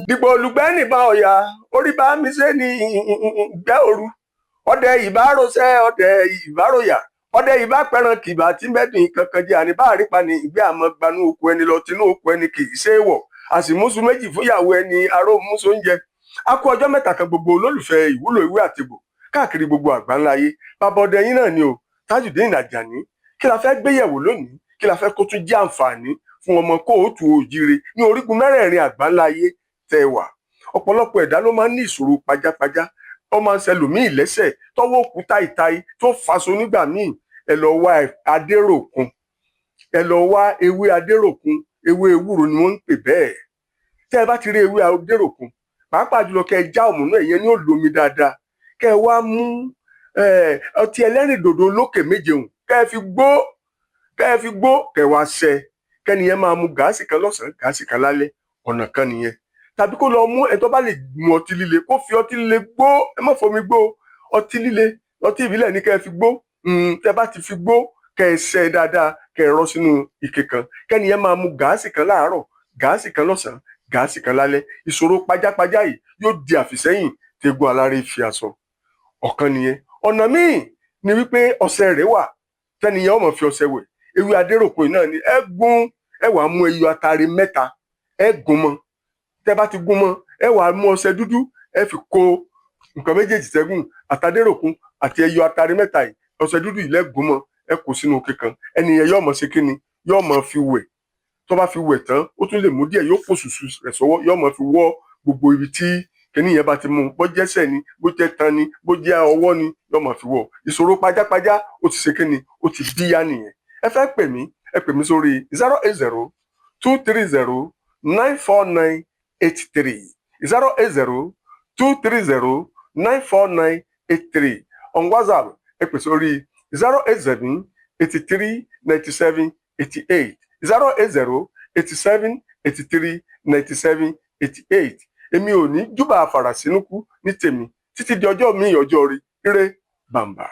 dìgbò olùgbẹ́ nìbọn ọ̀yà orí bá mi ṣe ní ìgbẹ́ òru ọdẹ ìbárosẹ́ ọdẹ ìbároyà ọdẹ ìbá pẹran kìbà tí mẹ́dùn kankan jẹ́ àní bá àrípa ní ìgbé àmọ́ gbanú oko ẹni lọ tinú oko ẹni kì í ṣe é wọ̀ àsìmúsù méjì fúyàwó ẹni aró múso oúnjẹ a kú ọjọ́ mẹ́ta kan gbogbo olólùfẹ́ ìwúlò ìwé àtìbò káàkiri gbogbo àgbáńlá ayé bàbá ọdẹ yín náà ni o Tajudeen Ajani kí la fẹ́ gbéyẹ̀wò lónìí kí la fẹ́ kó tún jẹ́ àǹfààní fún ọmọ kóòtù òjíire ní orígun mẹ́rẹ̀ẹ̀rin àgbáńlá ayé tẹ́ wà ọ̀pọ̀lọpọ̀ ẹ̀dá ló máa ń ní ìṣòro pajápajá ó máa ń ṣẹlòmíì lẹ́sẹ̀ tọ́wọ́ òkú táìtáì tó faṣọ nígbà míì ẹ lọ wá adéròkun ẹ lọ wá ewé adéròkun ewé ewúro ni wọ́n ń pè bẹ́ẹ̀ tẹ́ ẹ bá ti rí ewé adéròkun pàápàá jùlọ kẹ́ ẹ já òmùnú ẹ̀yẹn ní òlomi dáadáa kẹ́ ẹ wá mú ọtí ẹlẹ́rìndòdò olókè méje hùn kẹ́ ẹ fi gbó kẹ́ ẹ wá ṣẹ kẹ́niyẹn máa mu gáàsì kan lọ́sàn-án gáàsì kan lálẹ́ ọ̀nà kan nìyẹn tàbí kó lọ mú ẹ tó bá lè mu ọtí líle kó fi ọtí líle gbó ẹ má fomi gbó ọtí líle ọtí ìbílẹ̀ ní kẹ́ ẹ fi gbó tẹ́ bá ti fi gbó kẹ́ ẹ ṣẹ dáadáa kẹ́ ẹ rọ sínú ike kan kẹ́niyẹn máa mu gáàsì kan láàárọ̀ gáàsì kan lọ́sàn-án gáàsì kan lálẹ́ ìṣòro pajápajá yìí yóò di àfìsẹ́yìn tegun aláré fi aṣọ ọ̀kan nìyẹn ọ̀nà míì ni wípé ọṣẹ rẹ̀ wà tẹ́niyẹn ó máa fi ọṣẹ wẹ̀ ewé adéròkun náà ni ẹ wàá mú ẹyọ atare mẹ́ta ẹ gún mọ́ tẹ́ bá ti gún mọ́ ẹ wàá mú ọṣẹ dúdú ẹ fi kó nǹkan méjèèjì sẹ́gùn àtàdéròkun àti ẹyọ atare mẹ́ta yìí ọṣẹ dúdú yìí lẹ́gùn mọ́ ẹ kó sínú òkè kan ẹnìyẹn yóò máa ṣe kíni yóò máa fi wẹ̀ tó bá fi wẹ̀ tán ó tún lè mú díẹ̀ yóò kó ṣùṣù rẹ̀ sọ́wọ́ yóò máa fi wọ́ gbogbo ibi tí kíní yẹn bá ti mú bó jẹ́sẹ̀ ni bó jẹ́ tan ni bó jẹ́ ọwọ́ ni yóò máa fi wọ́ ìṣòro pajápajá ó ti ṣe kíni ó ti bíyá nìyẹn ẹ fẹ́ pè mí ẹ pè mí sórí 080-230-94983 080-230-94983 on WhatsApp ẹ pè sórí 087-83-97-88 080-87-83-97-88 èmi ò ní júbà àfàràsínúkú ní tèmi títí di ọjọ́ mi ọjọ́ rí ire bàǹbà.